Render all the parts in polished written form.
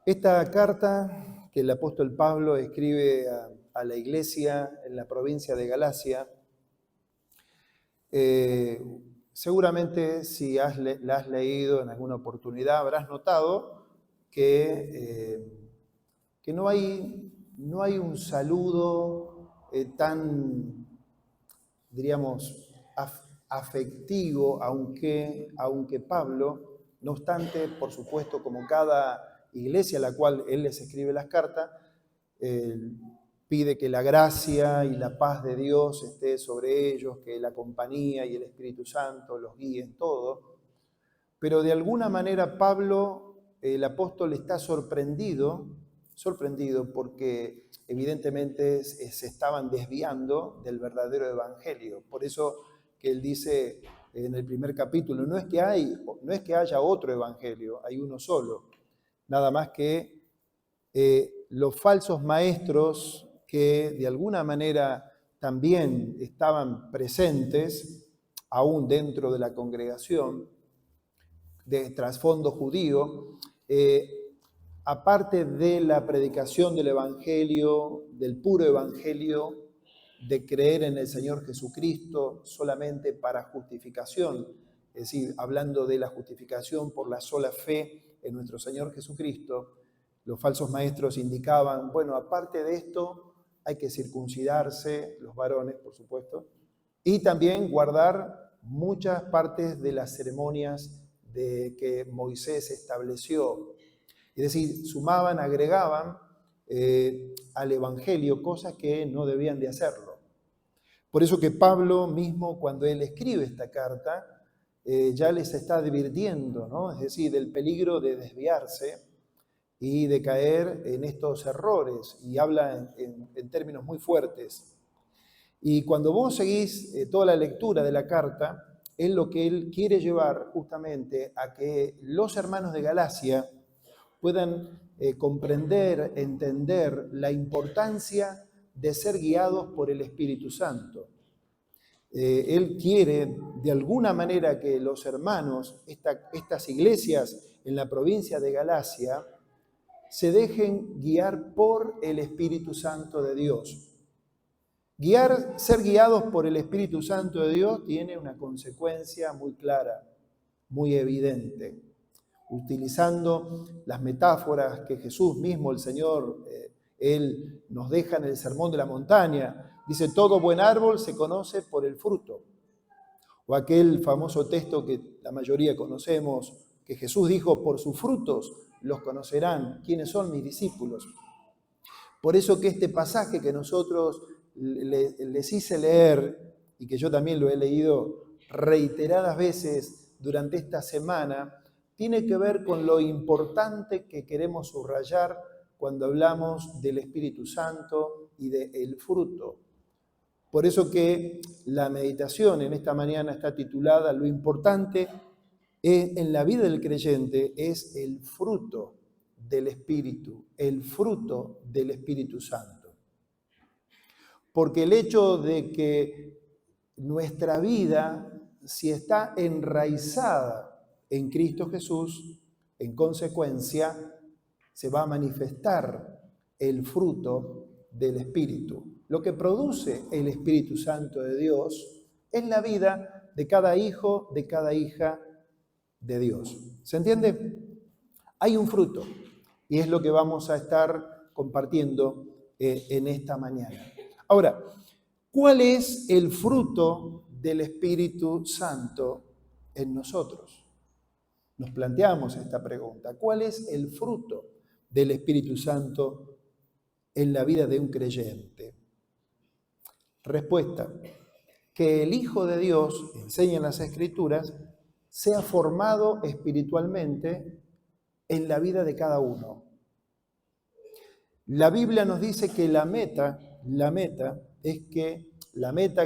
Esta carta que el apóstol Pablo escribe a la iglesia en la provincia de Galacia, seguramente si la has leído en alguna oportunidad habrás notado que no hay un saludo tan, diríamos, afectivo, aunque Pablo, no obstante, por supuesto, como cada iglesia a la cual él les escribe las cartas, pide que la gracia y la paz de Dios esté sobre ellos, que la compañía y el Espíritu Santo los guíen todo. Pero de alguna manera Pablo, el apóstol, está sorprendido porque evidentemente se estaban desviando del verdadero evangelio. Por eso que él dice en el primer capítulo, no es que haya otro evangelio, hay uno solo. Nada más que los falsos maestros que de alguna manera también estaban presentes, aún dentro de la congregación, de trasfondo judío, aparte de la predicación del evangelio, del puro evangelio, de creer en el Señor Jesucristo solamente para justificación, es decir, hablando de la justificación por la sola fe en nuestro Señor Jesucristo, los falsos maestros indicaban, bueno, aparte de esto, hay que circuncidarse, los varones, por supuesto, y también guardar muchas partes de las ceremonias que Moisés estableció. Es decir, sumaban, agregaban al Evangelio cosas que no debían de hacerlo. Por eso que Pablo mismo, cuando él escribe esta carta, ya les está advirtiendo, ¿no? Es decir, del peligro de desviarse y de caer en estos errores, y habla en términos muy fuertes. Y cuando vos seguís toda la lectura de la carta, es lo que él quiere llevar justamente a que los hermanos de Galacia puedan comprender, entender la importancia de ser guiados por el Espíritu Santo. Él quiere de alguna manera que los hermanos, estas iglesias en la provincia de Galacia, se dejen guiar por el Espíritu Santo de Dios. Ser guiados por el Espíritu Santo de Dios tiene una consecuencia muy clara, muy evidente. Utilizando las metáforas que Jesús mismo, el Señor, Él nos deja en el Sermón de la Montaña, dice, todo buen árbol se conoce por el fruto. O aquel famoso texto que la mayoría conocemos, que Jesús dijo, por sus frutos los conocerán, quiénes son mis discípulos. Por eso que este pasaje que nosotros les hice leer, y que yo también lo he leído reiteradas veces durante esta semana, tiene que ver con lo importante que queremos subrayar cuando hablamos del Espíritu Santo y del fruto. Por eso que la meditación en esta mañana está titulada Lo importante en la vida del creyente es el fruto del Espíritu, el fruto del Espíritu Santo. Porque el hecho de que nuestra vida, si está enraizada en Cristo Jesús, en consecuencia, se va a manifestar el fruto del Espíritu. Lo que produce el Espíritu Santo de Dios es la vida de cada hijo, de cada hija de Dios. ¿Se entiende? Hay un fruto y es lo que vamos a estar compartiendo en esta mañana. Ahora, ¿cuál es el fruto del Espíritu Santo en nosotros? Nos planteamos esta pregunta. ¿Cuál es el fruto del Espíritu Santo en la vida de un creyente? Respuesta, que el Hijo de Dios, enseña en las Escrituras, sea formado espiritualmente en la vida de cada uno. La Biblia nos dice que la meta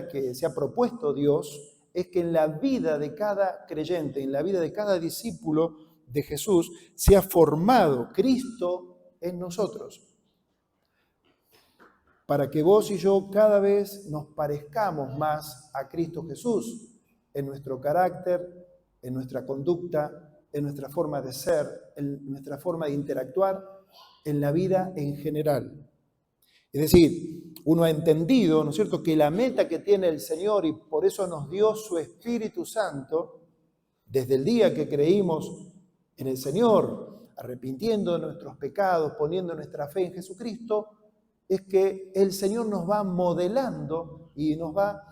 que se ha propuesto Dios es que en la vida de cada creyente, en la vida de cada discípulo de Jesús, sea formado Cristo en nosotros. Para que vos y yo cada vez nos parezcamos más a Cristo Jesús en nuestro carácter, en nuestra conducta, en nuestra forma de ser, en nuestra forma de interactuar en la vida en general. Es decir, uno ha entendido, ¿no es cierto?, que la meta que tiene el Señor, y por eso nos dio su Espíritu Santo, desde el día que creímos en el Señor, arrepintiendo de nuestros pecados, poniendo nuestra fe en Jesucristo, es que el Señor nos va modelando y nos va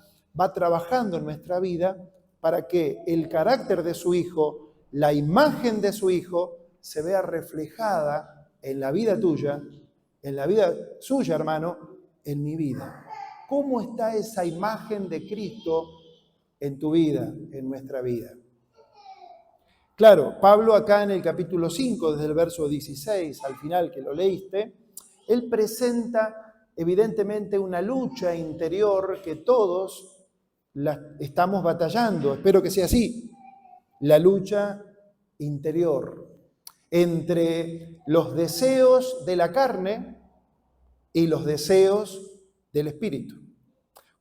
trabajando en nuestra vida para que el carácter de su Hijo, la imagen de su Hijo, se vea reflejada en la vida tuya, en la vida suya, hermano, en mi vida. ¿Cómo está esa imagen de Cristo en tu vida, en nuestra vida? Claro, Pablo acá en el capítulo 5, desde el verso 16 al final que lo leíste, él presenta evidentemente una lucha interior que todos estamos batallando. Espero que sea así. La lucha interior entre los deseos de la carne y los deseos del espíritu.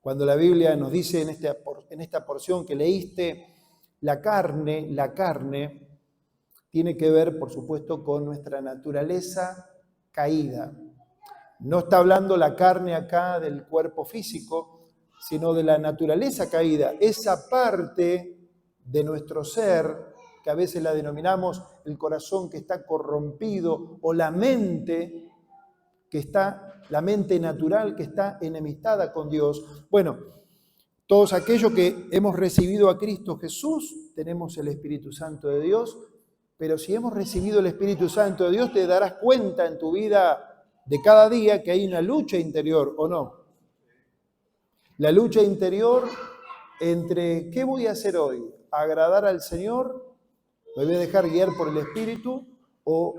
Cuando la Biblia nos dice en esta porción que leíste, la carne tiene que ver, por supuesto, con nuestra naturaleza caída. No está hablando la carne acá del cuerpo físico, sino de la naturaleza caída, esa parte de nuestro ser que a veces la denominamos el corazón que está corrompido o la mente natural que está enemistada con Dios. Bueno, todos aquellos que hemos recibido a Cristo Jesús, tenemos el Espíritu Santo de Dios, pero si hemos recibido el Espíritu Santo de Dios, te darás cuenta en tu vida de cada día que hay una lucha interior, ¿o no? La lucha interior entre ¿qué voy a hacer hoy? ¿Agradar al Señor? ¿Me voy a dejar guiar por el Espíritu? ¿O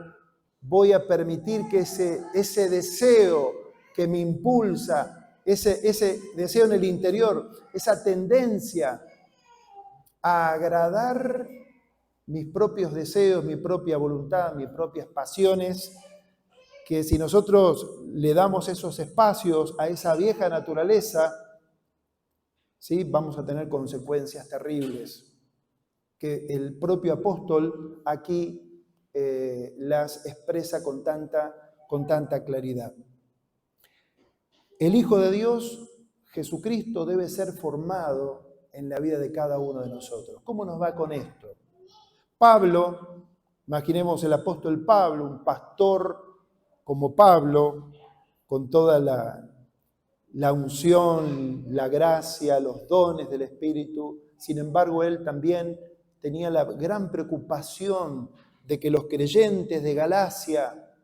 voy a permitir que ese deseo que me impulsa, ese deseo en el interior, esa tendencia a agradar mis propios deseos, mi propia voluntad, mis propias pasiones, que si nosotros le damos esos espacios a esa vieja naturaleza, ¿sí?, vamos a tener consecuencias terribles, que el propio apóstol aquí las expresa con tanta claridad. El Hijo de Dios, Jesucristo, debe ser formado en la vida de cada uno de nosotros. ¿Cómo nos va con esto? Pablo, imaginemos el apóstol Pablo, un pastor como Pablo, con toda la unción, la gracia, los dones del Espíritu. Sin embargo, él también tenía la gran preocupación de que los creyentes de Galacia,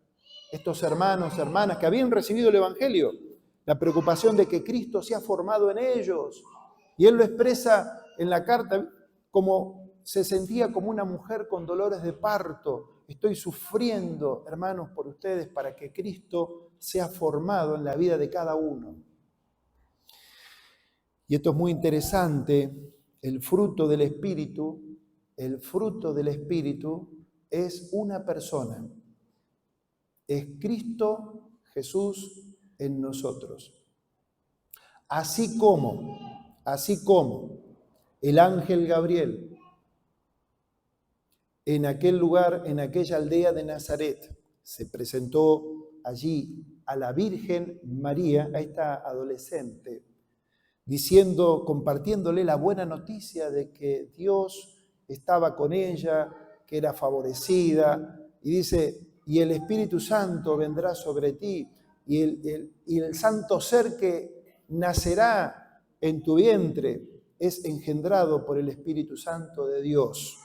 estos hermanos, hermanas que habían recibido el Evangelio, la preocupación de que Cristo sea formado en ellos. Y él lo expresa en la carta como se sentía como una mujer con dolores de parto. Estoy sufriendo, hermanos, por ustedes para que Cristo sea formado en la vida de cada uno. Y esto es muy interesante, el fruto del Espíritu es una persona, es Cristo Jesús en nosotros. Así como el ángel Gabriel en aquel lugar, en aquella aldea de Nazaret, se presentó allí a la Virgen María, a esta adolescente, compartiéndole la buena noticia de que Dios estaba con ella, que era favorecida, y dice, y el Espíritu Santo vendrá sobre ti, y el santo ser que nacerá en tu vientre es engendrado por el Espíritu Santo de Dios.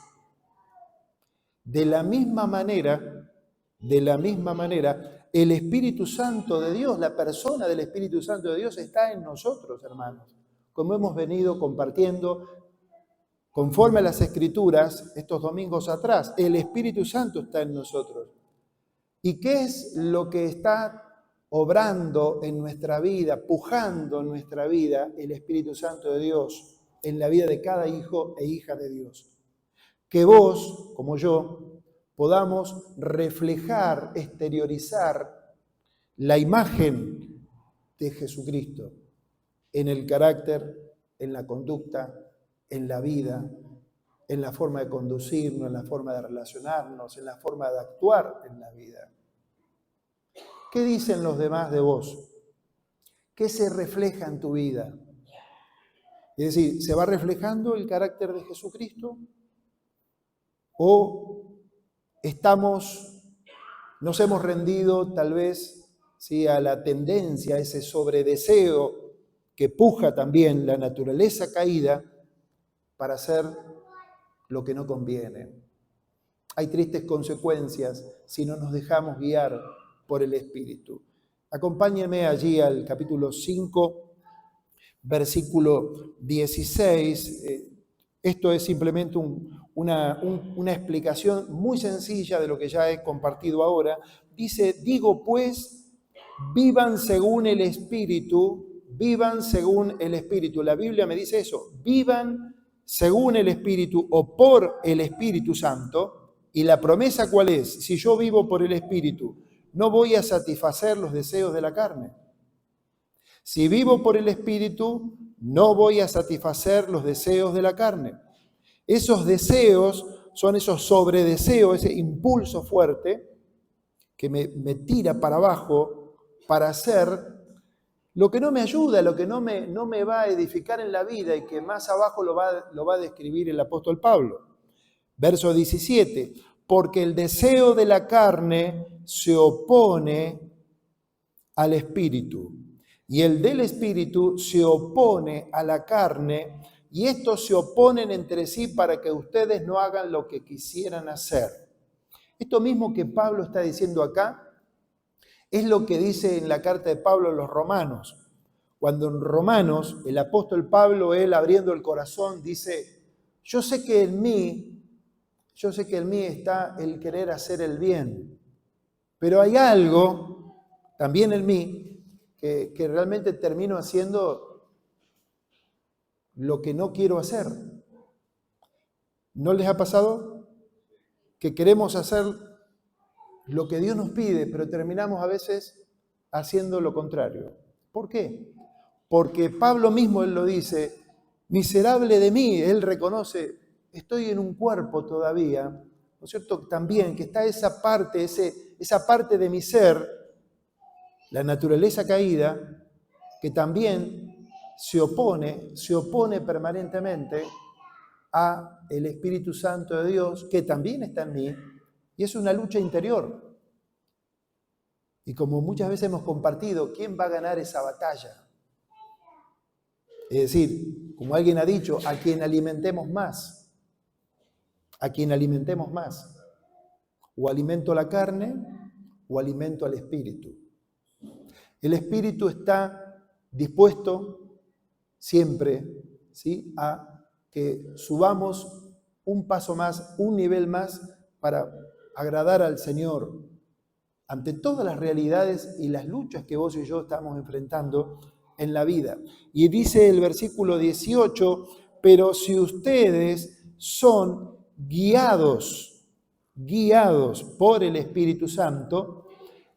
De la misma manera, el Espíritu Santo de Dios, la persona del Espíritu Santo de Dios está en nosotros, hermanos. Como hemos venido compartiendo, conforme a las Escrituras, estos domingos atrás, el Espíritu Santo está en nosotros. ¿Y qué es lo que está obrando en nuestra vida, pujando en nuestra vida el Espíritu Santo de Dios en la vida de cada hijo e hija de Dios? Que vos, como yo, podamos reflejar, exteriorizar la imagen de Jesucristo en el carácter, en la conducta, en la vida, en la forma de conducirnos, en la forma de relacionarnos, en la forma de actuar en la vida. ¿Qué dicen los demás de vos? ¿Qué se refleja en tu vida? Es decir, ¿se va reflejando el carácter de Jesucristo? ¿O nos hemos rendido tal vez, ¿sí?, a la tendencia, a ese sobredeseo que puja también la naturaleza caída para hacer lo que no conviene? Hay tristes consecuencias si no nos dejamos guiar por el Espíritu. Acompáñenme allí al capítulo 5, versículo 16. Esto es simplemente una explicación muy sencilla de lo que ya he compartido ahora. Dice, digo pues, vivan según el Espíritu, vivan según el Espíritu. La Biblia me dice eso, vivan según el Espíritu o por el Espíritu Santo. ¿Y la promesa cuál es? Si yo vivo por el Espíritu, no voy a satisfacer los deseos de la carne. Si vivo por el Espíritu, no voy a satisfacer los deseos de la carne. Esos deseos son esos sobredeseos, ese impulso fuerte que me tira para abajo para hacer lo que no me ayuda, lo que no me va a edificar en la vida y que más abajo lo va a describir el apóstol Pablo. Verso 17, porque el deseo de la carne se opone al Espíritu y el del Espíritu se opone a la carne y estos se oponen entre sí para que ustedes no hagan lo que quisieran hacer. Esto mismo que Pablo está diciendo acá es lo que dice en la carta de Pablo a los romanos. Cuando en Romanos el apóstol Pablo, él abriendo el corazón, dice, yo sé que en mí está el querer hacer el bien, pero hay algo también en mí que realmente termino haciendo lo que no quiero hacer. ¿No les ha pasado? Que queremos hacer lo que Dios nos pide, pero terminamos a veces haciendo lo contrario. ¿Por qué? Porque Pablo mismo, él lo dice, miserable de mí, él reconoce, estoy en un cuerpo todavía, ¿no es cierto? También que está esa parte de mi ser, la naturaleza caída, que también se opone permanentemente a el Espíritu Santo de Dios, que también está en mí, y es una lucha interior. Y como muchas veces hemos compartido, ¿quién va a ganar esa batalla? Es decir, como alguien ha dicho, a quien alimentemos más. A quien alimentemos más. O alimento a la carne o alimento al espíritu. El espíritu está dispuesto siempre, ¿sí?, a que subamos un paso más, un nivel más para agradar al Señor ante todas las realidades y las luchas que vos y yo estamos enfrentando en la vida. Y dice el versículo 18, pero si ustedes son guiados por el Espíritu Santo,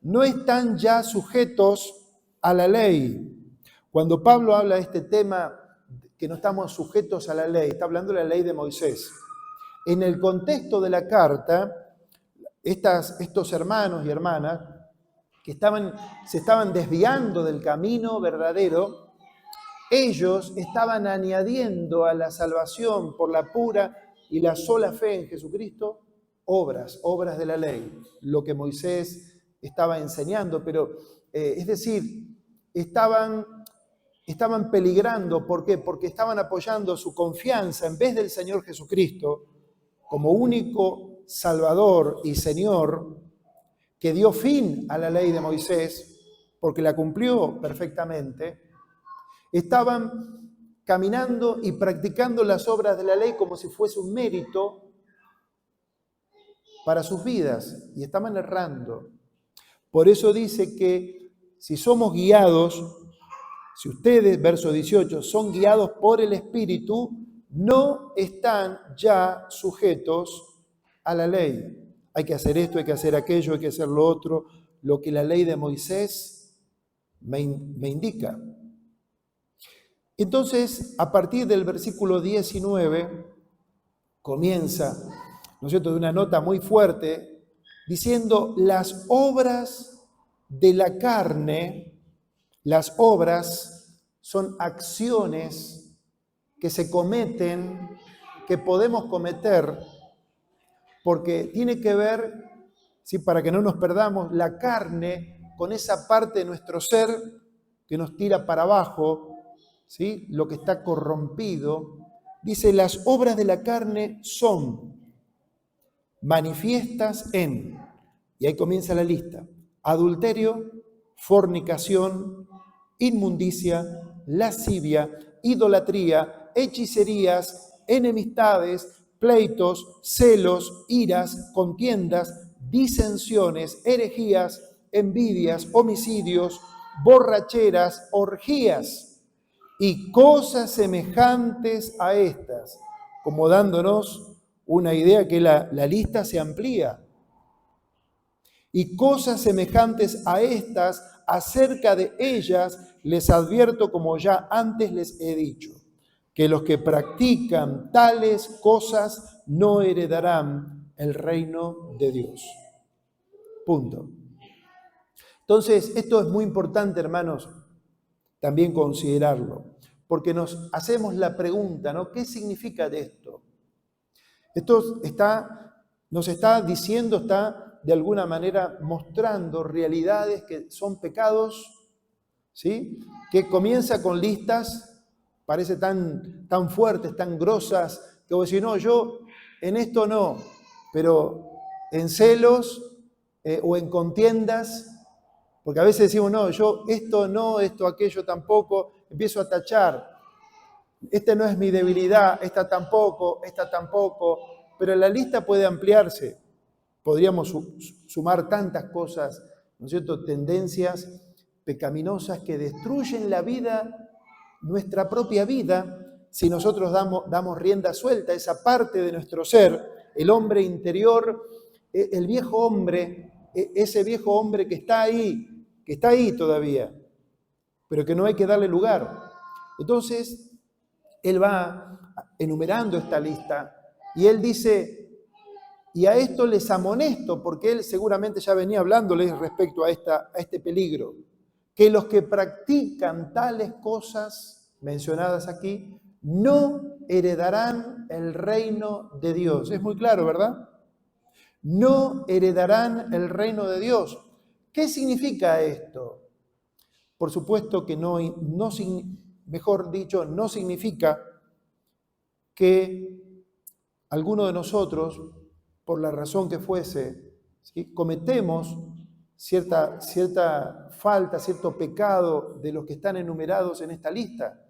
no están ya sujetos a la ley. Cuando Pablo habla de este tema, que no estamos sujetos a la ley, está hablando de la ley de Moisés. En el contexto de la carta, estos hermanos y hermanas que se estaban desviando del camino verdadero, ellos estaban añadiendo a la salvación por la pura y la sola fe en Jesucristo obras de la ley, lo que Moisés estaba enseñando, pero es decir, estaban peligrando. ¿Por qué? Porque estaban apoyando su confianza en vez del Señor Jesucristo como único Salvador y Señor, que dio fin a la ley de Moisés, porque la cumplió perfectamente. Estaban caminando y practicando las obras de la ley como si fuese un mérito para sus vidas, y estaban errando. Por eso dice que si somos guiados, si ustedes, verso 18, son guiados por el Espíritu, no están ya sujetos a la ley. Hay que hacer esto, hay que hacer aquello, hay que hacer lo otro, lo que la ley de Moisés me indica. Entonces, a partir del versículo 19, comienza, ¿no es cierto?, de una nota muy fuerte, diciendo las obras de la carne, las obras son acciones que se cometen, que podemos cometer, porque tiene que ver, ¿sí?, para que no nos perdamos, la carne con esa parte de nuestro ser que nos tira para abajo, ¿sí?, lo que está corrompido. Dice, las obras de la carne son manifiestas en, y ahí comienza la lista, adulterio, fornicación, inmundicia, lascivia, idolatría, hechicerías, enemistades, pleitos, celos, iras, contiendas, disensiones, herejías, envidias, homicidios, borracheras, orgías y cosas semejantes a estas, como dándonos una idea que la lista se amplía. Y cosas semejantes a estas, acerca de ellas les advierto, como ya antes les he dicho, que los que practican tales cosas no heredarán el reino de Dios. Punto. Entonces, esto es muy importante, hermanos, también considerarlo, porque nos hacemos la pregunta, ¿no? ¿Qué significa esto? Esto nos está diciendo, está de alguna manera mostrando realidades que son pecados, ¿sí?, que comienza con listas, parece tan fuertes, tan grosas, que vos decís, no, yo en esto no, pero en celos o en contiendas, porque a veces decimos, no, yo esto no, esto, aquello tampoco, empiezo a tachar, esta no es mi debilidad, esta tampoco, pero la lista puede ampliarse. Podríamos sumar tantas cosas, ¿no es cierto?, tendencias pecaminosas que destruyen la vida, nuestra propia vida, si nosotros damos rienda suelta a esa parte de nuestro ser, el hombre interior, el viejo hombre, ese viejo hombre que está ahí todavía, pero que no hay que darle lugar. Entonces, él va enumerando esta lista y él dice, y a esto les amonesto, porque él seguramente ya venía hablándoles respecto a este peligro, que los que practican tales cosas mencionadas aquí no heredarán el reino de Dios. Es muy claro, ¿verdad? No heredarán el reino de Dios. ¿Qué significa esto? Por supuesto que mejor dicho, no significa que alguno de nosotros, por la razón que fuese, ¿sí?, cometemos cierta falta, cierto pecado de los que están enumerados en esta lista.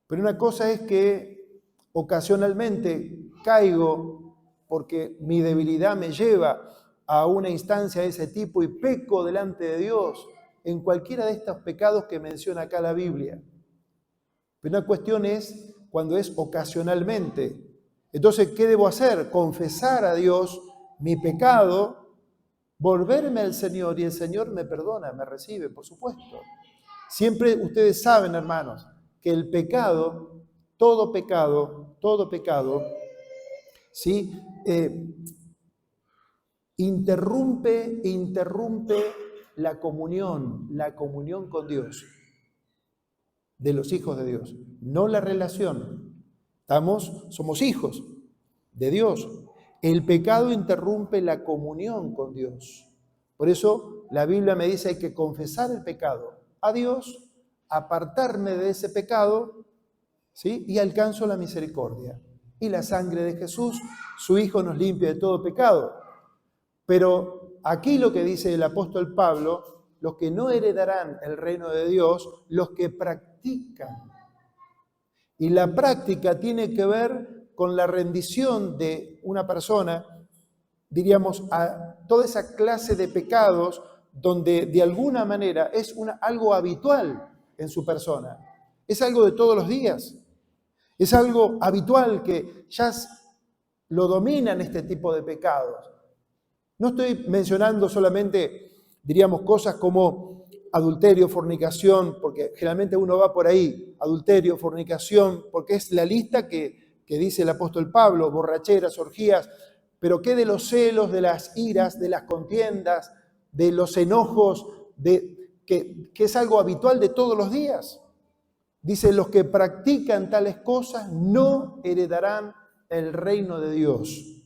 Pero una cosa es que ocasionalmente caigo porque mi debilidad me lleva a una instancia de ese tipo y peco delante de Dios en cualquiera de estos pecados que menciona acá la Biblia. Pero una cuestión es cuando es ocasionalmente. Entonces, ¿qué debo hacer? Confesar a Dios mi pecado, volverme al Señor y el Señor me perdona, me recibe, por supuesto. Siempre ustedes saben, hermanos, que el pecado, todo pecado, ¿sí?, interrumpe la comunión con Dios, de los hijos de Dios, no la relación. Somos hijos de Dios. El pecado interrumpe la comunión con Dios. Por eso la Biblia me dice hay que confesar el pecado a Dios, apartarme de ese pecado, ¿sí?, y alcanzo la misericordia. Y la sangre de Jesús, su Hijo, nos limpia de todo pecado. Pero aquí lo que dice el apóstol Pablo, los que no heredarán el reino de Dios, los que practican. Y la práctica tiene que ver con la rendición de una persona, diríamos, a toda esa clase de pecados donde de alguna manera es algo habitual en su persona. Es algo de todos los días. Es algo habitual que ya lo dominan este tipo de pecados. No estoy mencionando solamente, diríamos, cosas como adulterio, fornicación, porque generalmente uno va por ahí, adulterio, fornicación, porque es la lista que dice el apóstol Pablo, borracheras, orgías, pero ¿qué de los celos, de las iras, de las contiendas, de los enojos, que es algo habitual de todos los días. Dice, los que practican tales cosas no heredarán el reino de Dios.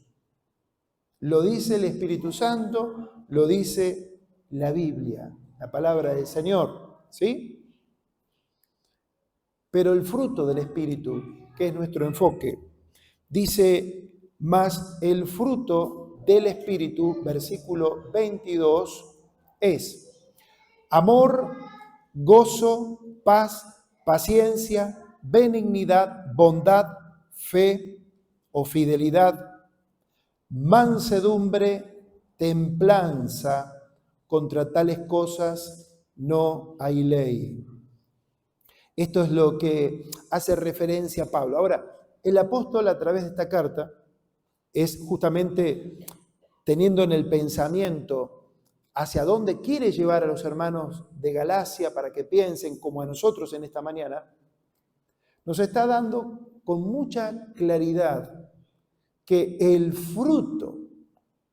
Lo dice el Espíritu Santo, lo dice la Biblia, la palabra del Señor, ¿sí? Pero el fruto del Espíritu, que es nuestro enfoque, dice, más el fruto del Espíritu, versículo 22, es amor, gozo, paz, paciencia, benignidad, bondad, fe o fidelidad, mansedumbre, templanza. Contra tales cosas no hay ley. Esto es lo que hace referencia a Pablo. Ahora, el apóstol a través de esta carta es justamente teniendo en el pensamiento hacia dónde quiere llevar a los hermanos de Galacia para que piensen como a nosotros en esta mañana, nos está dando con mucha claridad que el fruto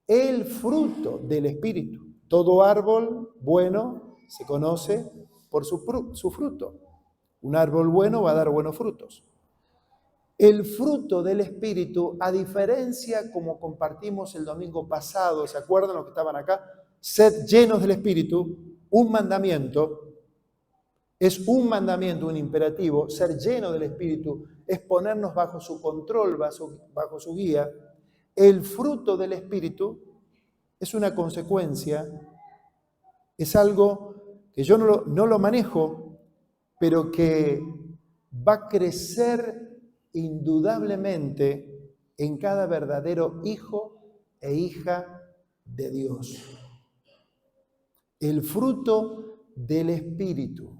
del Espíritu, todo árbol bueno se conoce por su fruto. Un árbol bueno va a dar buenos frutos. El fruto del Espíritu, a diferencia como compartimos el domingo pasado, ¿se acuerdan los que estaban acá? Sed llenos del Espíritu, un mandamiento, es un mandamiento, un imperativo. Ser lleno del Espíritu es ponernos bajo su control, bajo su guía. El fruto del Espíritu es una consecuencia, es algo que yo no lo manejo, pero que va a crecer indudablemente en cada verdadero hijo e hija de Dios. El fruto del Espíritu,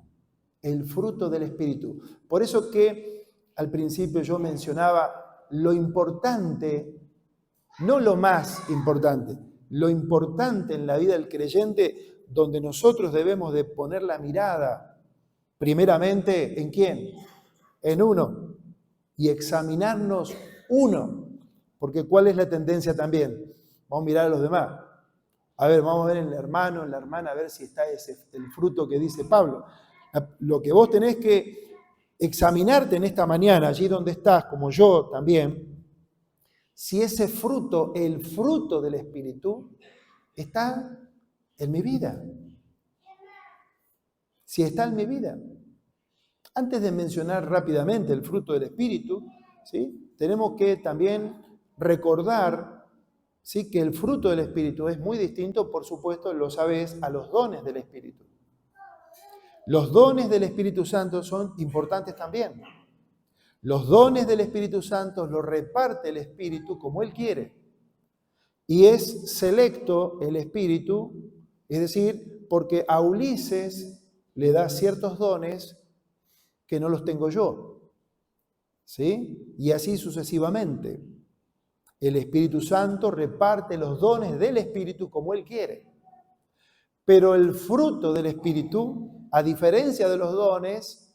el fruto del Espíritu. Por eso que al principio yo mencionaba lo importante, no lo más importante, lo importante en la vida del creyente, donde nosotros debemos de poner la mirada, primeramente, ¿en quién? En uno, y examinarnos uno, porque ¿cuál es la tendencia también? Vamos a mirar a los demás. A ver, vamos a ver en el hermano, en la hermana, a ver si está el fruto que dice Pablo. Lo que vos tenés que examinarte en esta mañana, allí donde estás, como yo también, si ese fruto, el fruto del Espíritu, está en mi vida. Si está en mi vida. Antes de mencionar rápidamente el fruto del Espíritu, ¿sí?, tenemos que también recordar, ¿sí?, que el fruto del Espíritu es muy distinto, por supuesto, lo sabés, a los dones del Espíritu. Los dones del Espíritu Santo son importantes también. Los dones del Espíritu Santo los reparte el Espíritu como Él quiere. Y es selecto el Espíritu, es decir, porque a Ulises le da ciertos dones que no los tengo yo, ¿sí? Y así sucesivamente. El Espíritu Santo reparte los dones del Espíritu como Él quiere. Pero el fruto del Espíritu, a diferencia de los dones,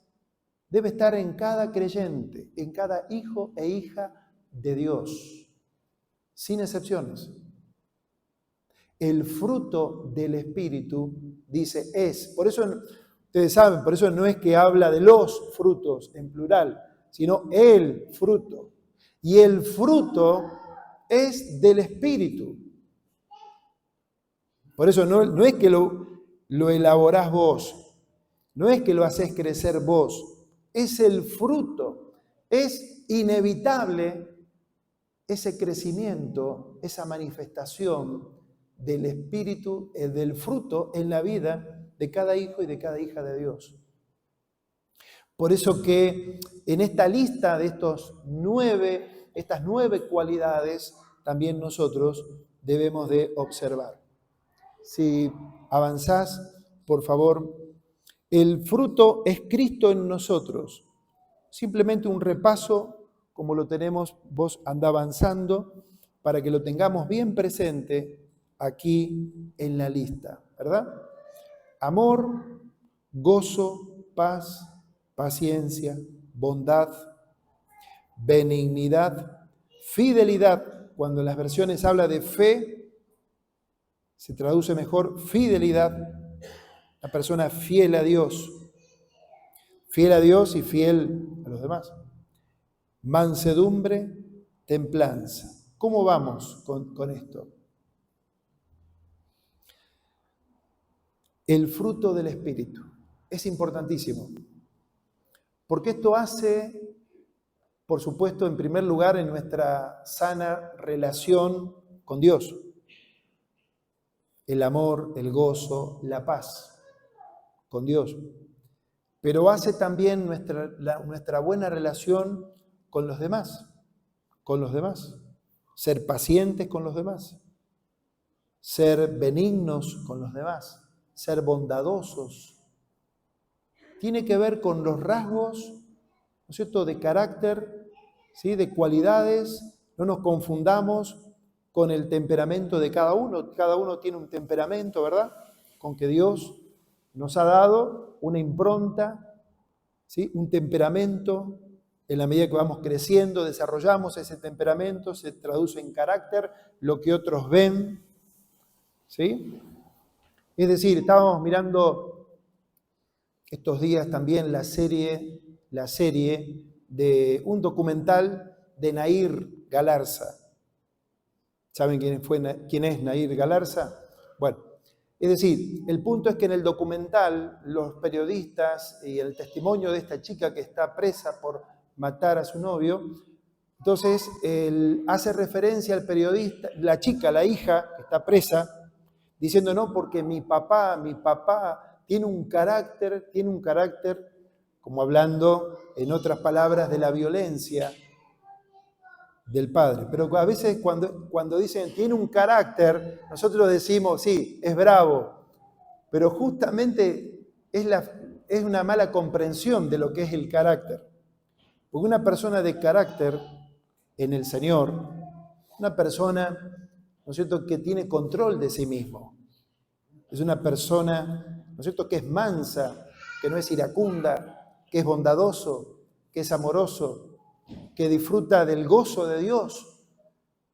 debe estar en cada creyente, en cada hijo e hija de Dios, sin excepciones. El fruto del Espíritu, dice, es. Por eso, ustedes saben, por eso no es que habla de los frutos en plural, sino el fruto. Y el fruto es del Espíritu. Por eso no es que lo elaborás vos, no es que lo haces crecer vos, es el fruto. Es inevitable ese crecimiento, esa manifestación del Espíritu, del fruto en la vida de cada hijo y de cada hija de Dios. Por eso que en esta lista de estas 9 cualidades, también nosotros debemos de observar. Si avanzás, por favor, el fruto es Cristo en nosotros. Simplemente un repaso, como lo tenemos, vos anda avanzando, para que lo tengamos bien presente aquí en la lista, ¿verdad? Amor, gozo, paz, paciencia, bondad, benignidad, fidelidad. Cuando en las versiones habla de fe, se traduce mejor fidelidad, una persona fiel a Dios y fiel a los demás. Mansedumbre, templanza. ¿Cómo vamos con esto? El fruto del Espíritu es importantísimo, porque esto hace, por supuesto, en primer lugar, en nuestra sana relación con Dios. El amor, el gozo, la paz con Dios. Pero hace también nuestra buena relación con los demás. Ser pacientes con los demás. Ser benignos con los demás. Ser bondadosos. Tiene que ver con los rasgos, ¿no es cierto?, de carácter, ¿sí?, de cualidades. No nos confundamos con el temperamento de cada uno. Cada uno tiene un temperamento, ¿verdad?, con que Dios nos ha dado una impronta, ¿sí?, un temperamento. En la medida que vamos creciendo, desarrollamos ese temperamento, se traduce en carácter, lo que otros ven, ¿sí? Es decir, estábamos mirando estos días también la serie de un documental de Nair Galarza. ¿Saben quién es Nair Galarza? Bueno, es decir, el punto es que en el documental los periodistas y el testimonio de esta chica que está presa por matar a su novio, entonces él hace referencia al periodista, la chica, la hija que está presa, diciendo no, porque mi papá tiene un carácter, como hablando en otras palabras de la violencia del padre. Pero a veces cuando dicen tiene un carácter, nosotros decimos, sí, es bravo, pero justamente es una mala comprensión de lo que es el carácter. Porque una persona de carácter en el Señor, una persona, ¿no es cierto?, que tiene control de sí mismo. Es una persona, ¿no es cierto?, que es mansa, que no es iracunda, que es bondadoso, que es amoroso, que disfruta del gozo de Dios,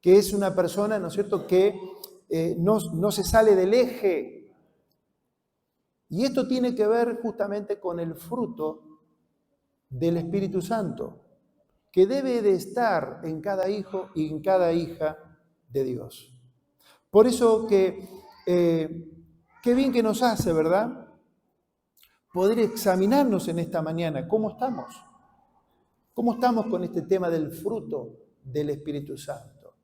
que es una persona, ¿no es cierto?, que no se sale del eje. Y esto tiene que ver justamente con el fruto del Espíritu Santo, que debe de estar en cada hijo y en cada hija de Dios. Por eso que, qué bien que nos hace, ¿verdad?, poder examinarnos en esta mañana. ¿Cómo estamos? ¿Cómo estamos con este tema del fruto del Espíritu Santo?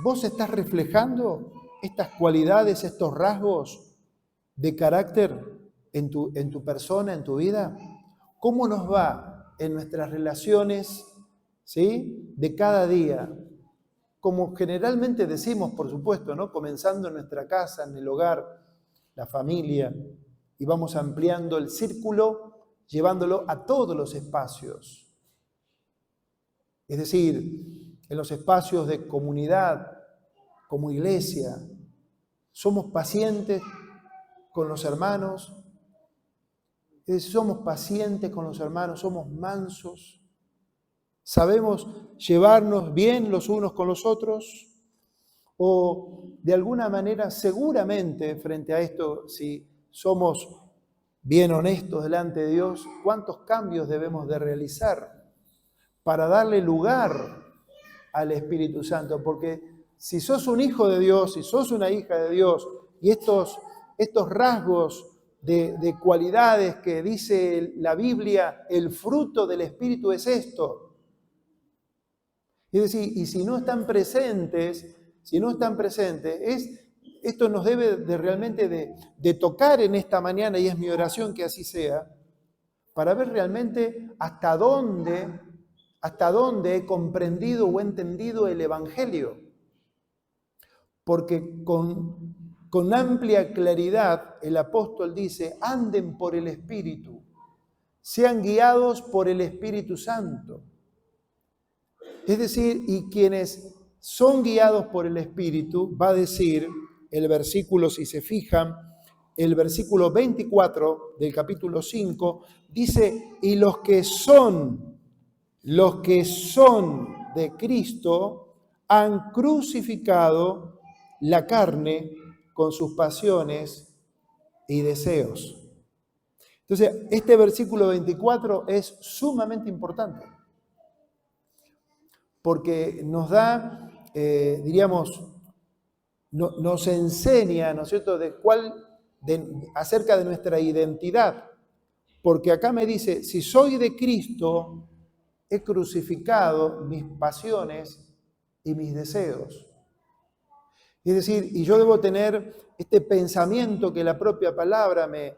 ¿Vos estás reflejando estas cualidades, estos rasgos de carácter en tu persona, en tu vida? ¿Cómo nos va en nuestras relaciones, ¿sí?, de cada día? Como generalmente decimos, por supuesto, ¿no?, comenzando en nuestra casa, en el hogar, la familia, y vamos ampliando el círculo, llevándolo a todos los espacios. Es decir, en los espacios de comunidad, como iglesia, somos pacientes con los hermanos, somos mansos, sabemos llevarnos bien los unos con los otros, o de alguna manera, seguramente, frente a esto, si somos bien honestos delante de Dios, ¿cuántos cambios debemos de realizar para darle lugar al Espíritu Santo? Porque si sos un hijo de Dios, si sos una hija de Dios, y estos rasgos de cualidades que dice la Biblia, el fruto del Espíritu es esto. Es decir, y si no están presentes, esto nos debe de realmente de tocar en esta mañana, y es mi oración que así sea, para ver realmente hasta dónde he comprendido o entendido el Evangelio. Porque con amplia claridad el apóstol dice, anden por el Espíritu, sean guiados por el Espíritu Santo. Es decir, y quienes son guiados por el Espíritu, va a decir el versículo, si se fijan, el versículo 24 del capítulo 5, dice, y los que son de Cristo han crucificado la carne con sus pasiones y deseos. Entonces, este versículo 24 es sumamente importante, porque nos da, nos enseña, ¿no es cierto?, acerca de nuestra identidad. Porque acá me dice, si soy de Cristo, he crucificado mis pasiones y mis deseos. Es decir, y yo debo tener este pensamiento que la propia palabra me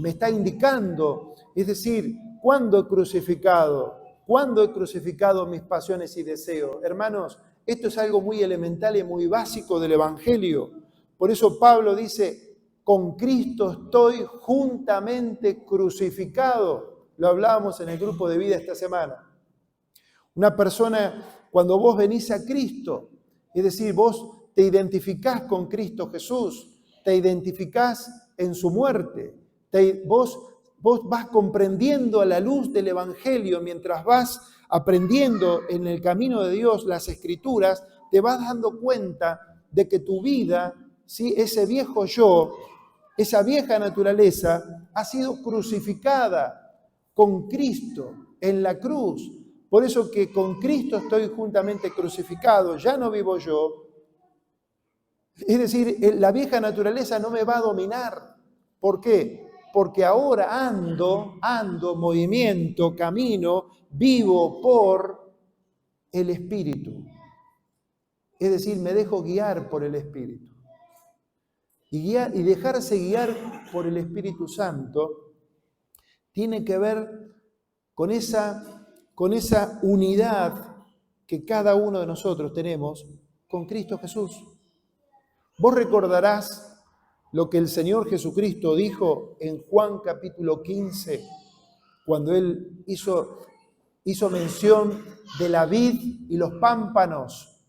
está indicando. Es decir, ¿cuándo he crucificado? ¿Cuándo he crucificado mis pasiones y deseos? Hermanos, esto es algo muy elemental y muy básico del Evangelio. Por eso Pablo dice, con Cristo estoy juntamente crucificado. Lo hablábamos en el grupo de vida esta semana. Una persona, cuando vos venís a Cristo, es decir, vos te identificás con Cristo Jesús, te identificás en su muerte, vos vas comprendiendo a la luz del Evangelio, mientras vas aprendiendo en el camino de Dios las Escrituras, te vas dando cuenta de que tu vida, ¿sí?, ese viejo yo, esa vieja naturaleza, ha sido crucificada con Cristo en la cruz. Por eso que con Cristo estoy juntamente crucificado, ya no vivo yo. Es decir, la vieja naturaleza no me va a dominar. ¿Por qué? Porque ahora ando, movimiento, camino, vivo por el Espíritu. Es decir, me dejo guiar por el Espíritu. Y dejarse guiar por el Espíritu Santo tiene que ver con esa unidad que cada uno de nosotros tenemos con Cristo Jesús. Vos recordarás lo que el Señor Jesucristo dijo en Juan capítulo 15, cuando Él hizo mención de la vid y los pámpanos.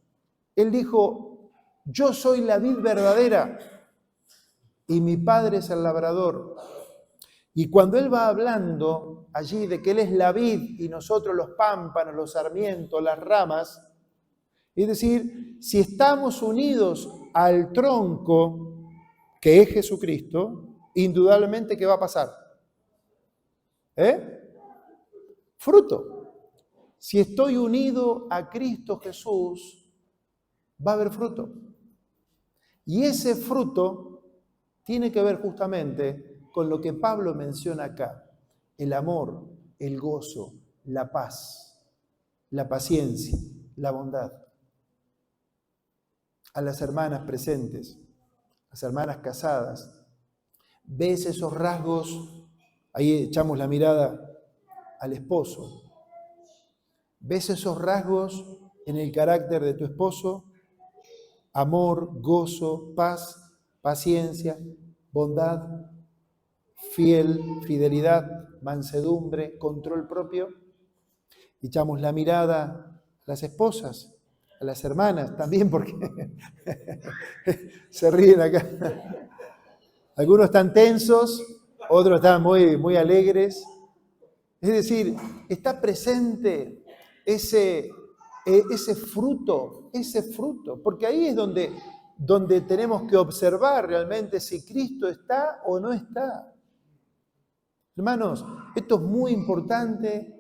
Él dijo, yo soy la vid verdadera y mi Padre es el labrador. Y cuando Él va hablando allí de que Él es la vid y nosotros los pámpanos, los sarmientos, las ramas, es decir, si estamos unidos al tronco que es Jesucristo, indudablemente, ¿qué va a pasar? Fruto. Si estoy unido a Cristo Jesús, va a haber fruto. Y ese fruto tiene que ver justamente con lo que Pablo menciona acá: el amor, el gozo, la paz, la paciencia, la bondad. A las hermanas presentes, las hermanas casadas, ves esos rasgos, ahí echamos la mirada al esposo, ves esos rasgos en el carácter de tu esposo: amor, gozo, paz, paciencia, bondad, fidelidad, mansedumbre, control propio. Echamos la mirada a las esposas, a las hermanas también, porque se ríen acá. Algunos están tensos, otros están muy, muy alegres. Es decir, está presente ese fruto, porque ahí es donde tenemos que observar realmente si Cristo está o no está. Hermanos, esto es muy importante,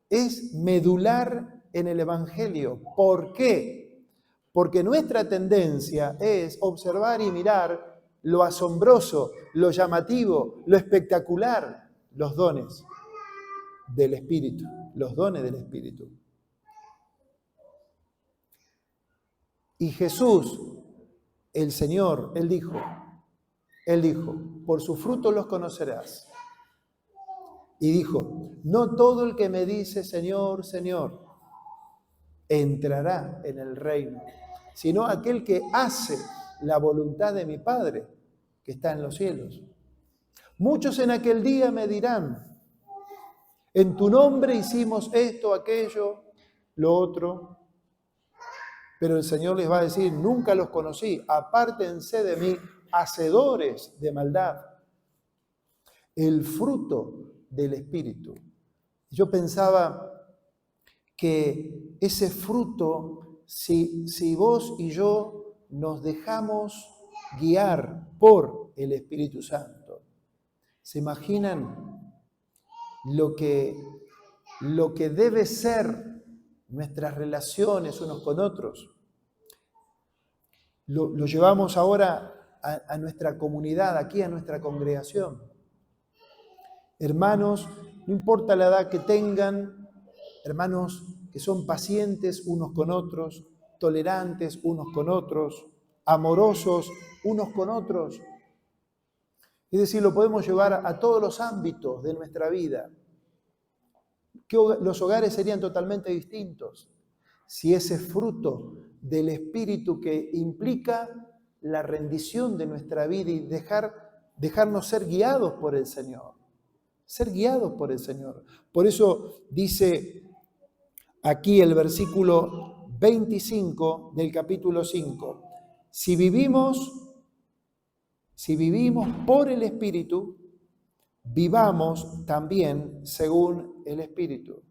es medular en el Evangelio. ¿Por qué? Porque nuestra tendencia es observar y mirar lo asombroso, lo llamativo, lo espectacular, los dones del Espíritu, los dones del Espíritu. Y Jesús, el Señor, Él dijo, por su fruto los conocerás. Y dijo, no todo el que me dice Señor, Señor, entrará en el reino, sino aquel que hace la voluntad de mi Padre que está en los cielos. Muchos en aquel día me dirán, en tu nombre hicimos esto, aquello, lo otro. Pero el Señor les va a decir, nunca los conocí, apártense de mí, hacedores de maldad. El fruto del Espíritu. Yo pensaba que ese fruto, si vos y yo nos dejamos guiar por el Espíritu Santo, ¿Se imaginan lo que debe ser nuestras relaciones unos con otros? Lo llevamos ahora a nuestra comunidad, aquí a nuestra congregación. Hermanos, no importa la edad que tengan, hermanos que son pacientes unos con otros, tolerantes unos con otros, amorosos unos con otros. Es decir, lo podemos llevar a todos los ámbitos de nuestra vida. Los hogares serían totalmente distintos si ese fruto del Espíritu que implica la rendición de nuestra vida y dejarnos ser guiados por el Señor. Ser guiados por el Señor. Por eso dice aquí el versículo 25 del capítulo 5. Si vivimos por el Espíritu, vivamos también según el Espíritu.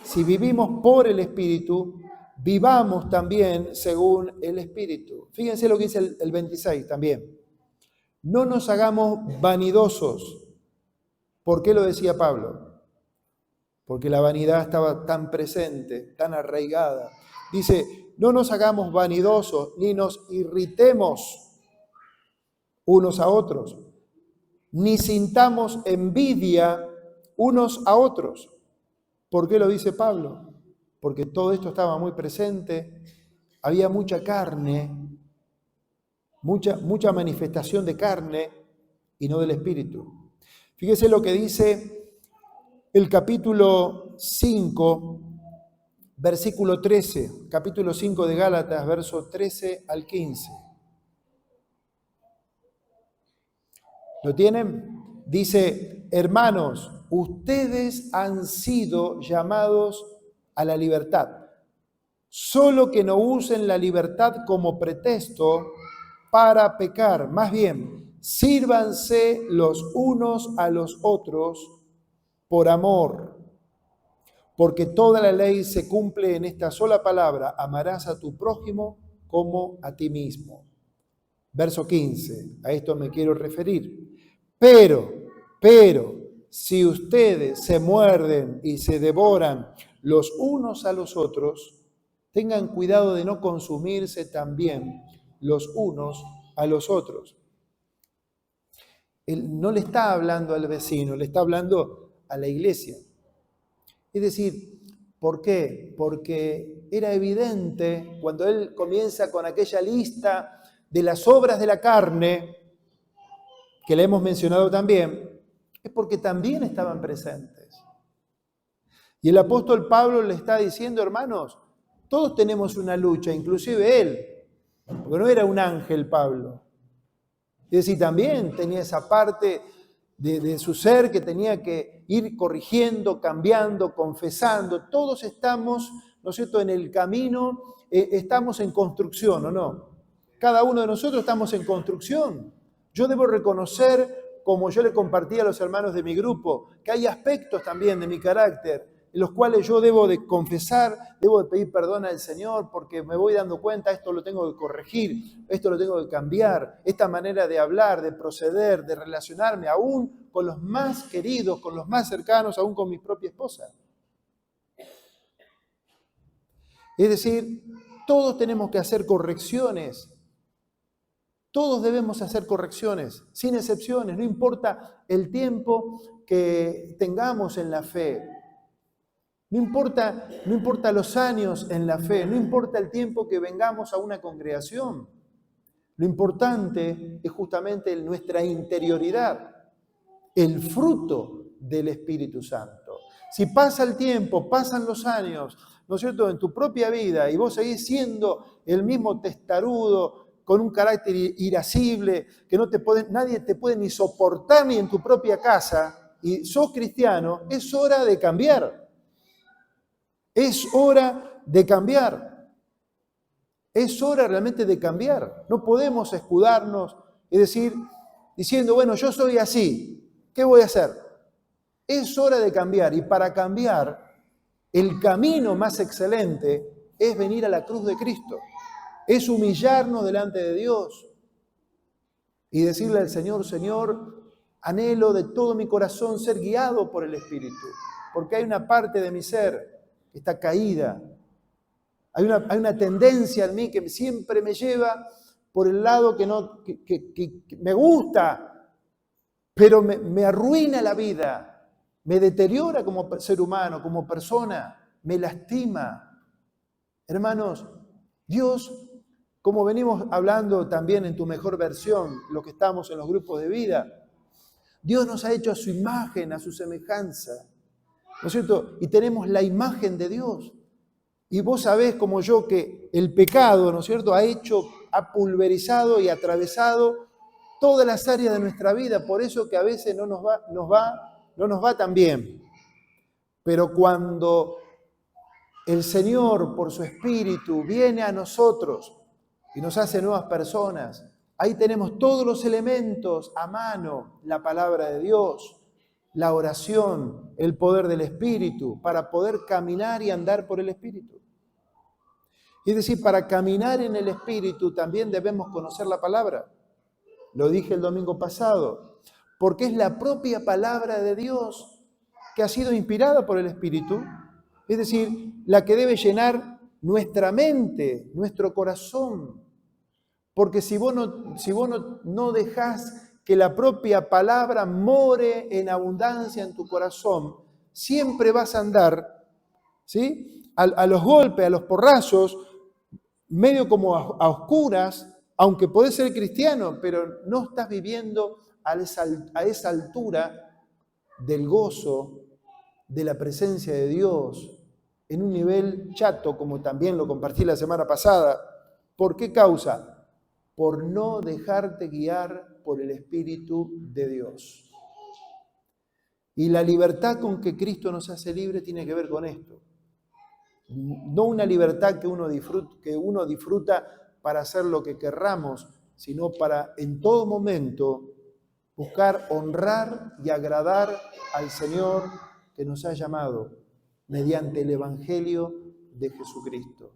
Si vivimos por el Espíritu, vivamos también según el Espíritu. Fíjense lo que dice el 26 también. No nos hagamos vanidosos. ¿Por qué lo decía Pablo? Porque la vanidad estaba tan presente, tan arraigada. Dice, no nos hagamos vanidosos, ni nos irritemos unos a otros, ni sintamos envidia unos a otros. ¿Por qué lo dice Pablo? Porque todo esto estaba muy presente, había mucha carne, mucha manifestación de carne y no del Espíritu. Fíjese lo que dice el capítulo 5, versículo 13, capítulo 5 de Gálatas, verso 13 al 15. ¿Lo tienen? Dice, hermanos, ustedes han sido llamados a la libertad, solo que no usen la libertad como pretexto para pecar. Más bien, sírvanse los unos a los otros por amor, porque toda la ley se cumple en esta sola palabra, amarás a tu prójimo como a ti mismo. Verso 15, a esto me quiero referir. Pero, si ustedes se muerden y se devoran los unos a los otros, tengan cuidado de no consumirse también los unos a los otros. Él no le está hablando al vecino, le está hablando a la iglesia. Es decir, ¿por qué? Porque era evidente cuando él comienza con aquella lista de las obras de la carne, que le hemos mencionado también, es porque también estaban presentes. Y el apóstol Pablo le está diciendo, hermanos, todos tenemos una lucha, inclusive él, porque no era un ángel Pablo. Es decir, también tenía esa parte de su ser que tenía que ir corrigiendo, cambiando, confesando. Todos estamos, ¿no es cierto?, en el camino, estamos en construcción, ¿o no? Cada uno de nosotros estamos en construcción. Yo debo reconocer, como yo le compartí a los hermanos de mi grupo, que hay aspectos también de mi carácter en los cuales yo debo de confesar, debo de pedir perdón al Señor porque me voy dando cuenta, esto lo tengo que corregir, esto lo tengo que cambiar, esta manera de hablar, de proceder, de relacionarme aún con los más queridos, con los más cercanos, aún con mi propia esposa. Es decir, todos tenemos que hacer correcciones. Todos debemos hacer correcciones, sin excepciones, no importa el tiempo que tengamos en la fe, no importa los años en la fe, no importa el tiempo que vengamos a una congregación. Lo importante es justamente nuestra interioridad, el fruto del Espíritu Santo. Si pasa el tiempo, pasan los años, ¿no es cierto?, en tu propia vida y vos seguís siendo el mismo testarudo, con un carácter irascible, que nadie te puede ni soportar ni en tu propia casa, y sos cristiano, es hora de cambiar. Es hora de cambiar. Es hora realmente de cambiar. No podemos escudarnos y diciendo, bueno, yo soy así, ¿qué voy a hacer? Es hora de cambiar, y para cambiar, el camino más excelente es venir a la cruz de Cristo. Es humillarnos delante de Dios. y decirle al Señor, Señor, anhelo de todo mi corazón ser guiado por el Espíritu, porque hay una parte de mi ser que está caída. Hay una tendencia en mí que siempre me lleva por el lado que me gusta, pero me arruina la vida, me deteriora como ser humano, como persona, me lastima. Hermanos, Dios, como venimos hablando también en tu mejor versión, lo que estamos en los grupos de vida, Dios nos ha hecho a su imagen, a su semejanza, ¿no es cierto? Y tenemos la imagen de Dios. Y vos sabés como yo que el pecado, ¿no es cierto?, ha pulverizado y atravesado todas las áreas de nuestra vida, por eso que a veces no nos va tan bien. Pero cuando el Señor, por su Espíritu, viene a nosotros y nos hace nuevas personas, ahí tenemos todos los elementos a mano, la palabra de Dios, la oración, el poder del Espíritu, para poder caminar y andar por el Espíritu. Es decir, para caminar en el Espíritu también debemos conocer la palabra. Lo dije el domingo pasado, porque es la propia palabra de Dios que ha sido inspirada por el Espíritu, es decir, la que debe llenar nuestra mente, nuestro corazón. Porque si vos no dejás que la propia palabra more en abundancia en tu corazón, siempre vas a andar, ¿sí?, a los golpes, a los porrazos, medio como a oscuras, aunque podés ser cristiano, pero no estás viviendo a esa altura del gozo, de la presencia de Dios, en un nivel chato, como también lo compartí la semana pasada. ¿Por qué causa? Por no dejarte guiar por el Espíritu de Dios. Y la libertad con que Cristo nos hace libre tiene que ver con esto. No una libertad que uno disfruta para hacer lo que querramos, sino para en todo momento buscar honrar y agradar al Señor que nos ha llamado mediante el Evangelio de Jesucristo.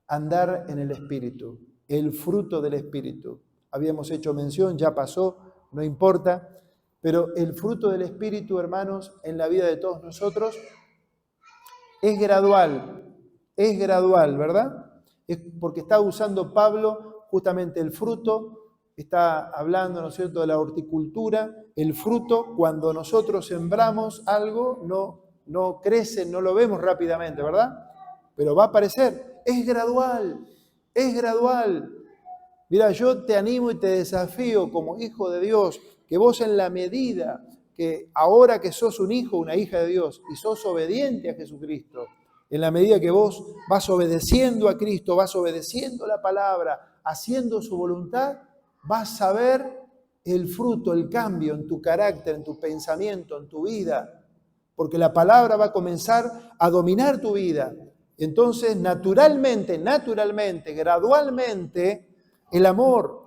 Andar en el Espíritu, el fruto del Espíritu. Habíamos hecho mención, ya pasó, no importa, pero el fruto del Espíritu, hermanos, en la vida de todos nosotros es gradual, ¿verdad? Es porque está usando Pablo justamente el fruto, está hablando, ¿no es cierto?, de la horticultura. El fruto, cuando nosotros sembramos algo, no crece, no lo vemos rápidamente, ¿verdad? Pero va a aparecer, es gradual. Mira, yo te animo y te desafío como hijo de Dios, que vos en la medida que ahora que sos un hijo, una hija de Dios, y sos obediente a Jesucristo, en la medida que vos vas obedeciendo a Cristo, vas obedeciendo la palabra, haciendo su voluntad, vas a ver el fruto, el cambio en tu carácter, en tu pensamiento, en tu vida, porque la palabra va a comenzar a dominar tu vida. Entonces, naturalmente, gradualmente, el amor,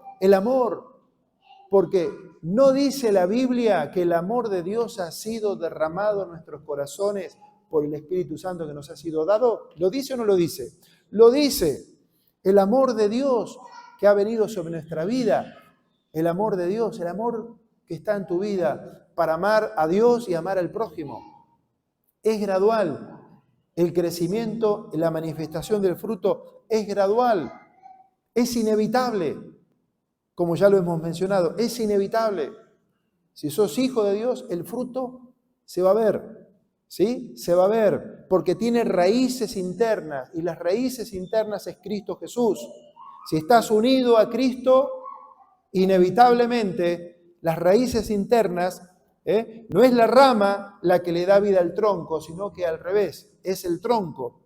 porque ¿no dice la Biblia que el amor de Dios ha sido derramado en nuestros corazones por el Espíritu Santo que nos ha sido dado? ¿Lo dice o no lo dice? Lo dice. El amor de Dios que ha venido sobre nuestra vida, el amor de Dios, el amor que está en tu vida para amar a Dios y amar al prójimo. Es gradual. El crecimiento, la manifestación del fruto es gradual. Es inevitable. Como ya lo hemos mencionado, es inevitable. Si sos hijo de Dios, el fruto se va a ver, ¿sí? Se va a ver, porque tiene raíces internas, y las raíces internas es Cristo Jesús. Si estás unido a Cristo, inevitablemente las raíces internas, no es la rama la que le da vida al tronco, sino que al revés, es el tronco.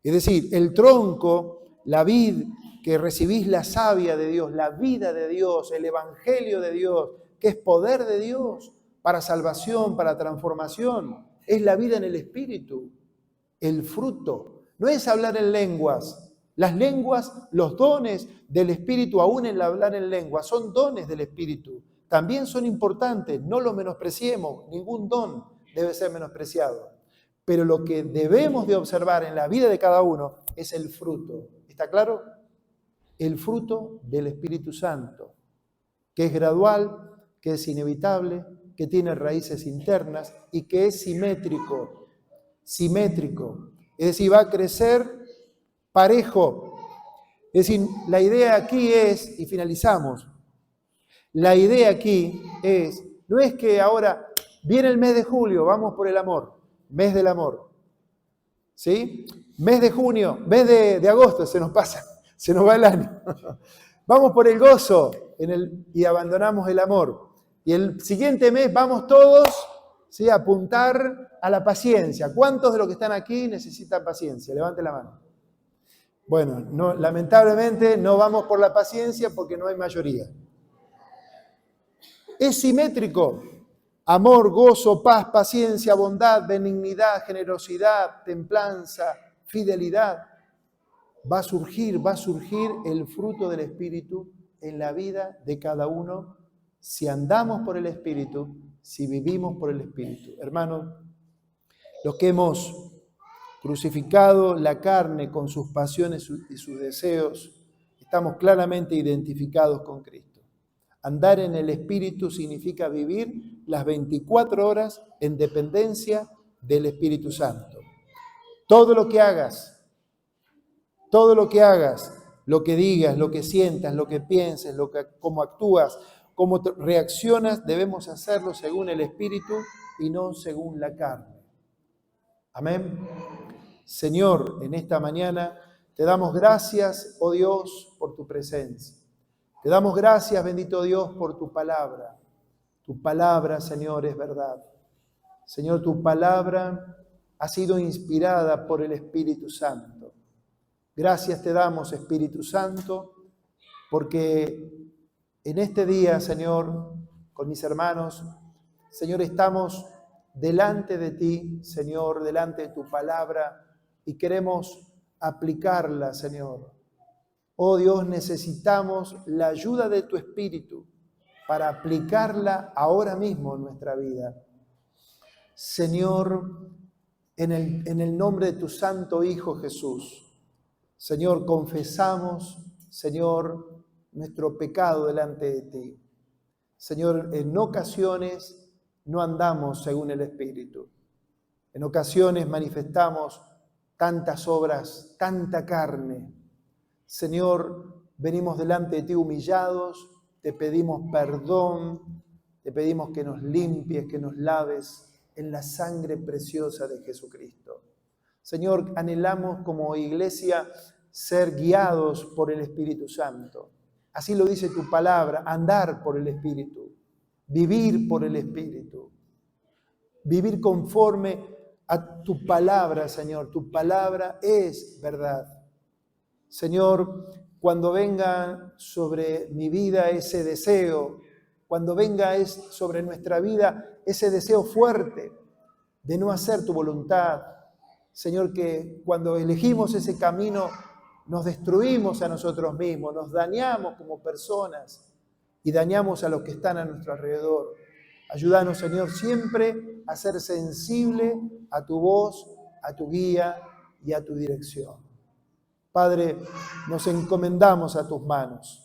Es decir, el tronco, la vid, que recibís la savia de Dios, la vida de Dios, el evangelio de Dios, que es poder de Dios para salvación, para transformación, es la vida en el Espíritu, el fruto. No es hablar en lenguas. Las lenguas, los dones del Espíritu, aún en el hablar en lenguas, son dones del Espíritu. También son importantes, no los menospreciemos, ningún don debe ser menospreciado. Pero lo que debemos de observar en la vida de cada uno es el fruto. ¿Está claro? El fruto del Espíritu Santo. que es gradual, que es inevitable, que tiene raíces internas y que es simétrico. Simétrico. Es decir, va a crecer parejo. Es decir, la idea aquí es, y finalizamos, la idea aquí es, no es que ahora viene el mes de julio, vamos por el amor, mes del amor, ¿sí? Mes de junio, mes de agosto, se nos pasa, se nos va el año. Vamos por el gozo y abandonamos el amor. Y el siguiente mes vamos todos, ¿sí?, a apuntar a la paciencia. ¿Cuántos de los que están aquí necesitan paciencia? Levante la mano. Bueno, no, lamentablemente no vamos por la paciencia porque no hay mayoría. Es simétrico. Amor, gozo, paz, paciencia, bondad, benignidad, generosidad, templanza, fidelidad. Va a surgir el fruto del Espíritu en la vida de cada uno si andamos por el Espíritu, si vivimos por el Espíritu. Hermanos, los que hemos crucificado la carne con sus pasiones y sus deseos, estamos claramente identificados con Cristo. Andar en el Espíritu significa vivir las 24 horas en dependencia del Espíritu Santo. Todo lo que hagas, lo que digas, lo que sientas, lo que pienses, cómo actúas, cómo reaccionas, debemos hacerlo según el Espíritu y no según la carne. Amén. Señor, en esta mañana te damos gracias, oh Dios, por tu presencia. Te damos gracias, bendito Dios, por tu palabra. Tu palabra, Señor, es verdad. Señor, tu palabra ha sido inspirada por el Espíritu Santo. Gracias te damos, Espíritu Santo, porque en este día, Señor, con mis hermanos, Señor, estamos delante de ti, Señor, delante de tu palabra y queremos aplicarla, Señor. Oh Dios, necesitamos la ayuda de tu Espíritu para aplicarla ahora mismo en nuestra vida. Señor, en el nombre de tu Santo Hijo Jesús, Señor, confesamos, Señor, nuestro pecado delante de ti. Señor, en ocasiones no andamos según el Espíritu. En ocasiones manifestamos tantas obras, tanta carne. Señor, venimos delante de ti humillados, te pedimos perdón, te pedimos que nos limpies, que nos laves en la sangre preciosa de Jesucristo. Señor, anhelamos como iglesia ser guiados por el Espíritu Santo. Así lo dice tu palabra, andar por el Espíritu, vivir por el Espíritu, vivir conforme a tu palabra, Señor. Tu palabra es verdad. Señor, cuando venga sobre mi vida ese deseo, cuando venga sobre nuestra vida ese deseo fuerte de no hacer tu voluntad, Señor, que cuando elegimos ese camino nos destruimos a nosotros mismos, nos dañamos como personas y dañamos a los que están a nuestro alrededor. Ayúdanos, Señor, siempre a ser sensible a tu voz, a tu guía y a tu dirección. Padre, nos encomendamos a tus manos.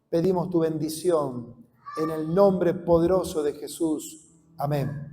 Pedimos tu bendición en el nombre poderoso de Jesús. Amén.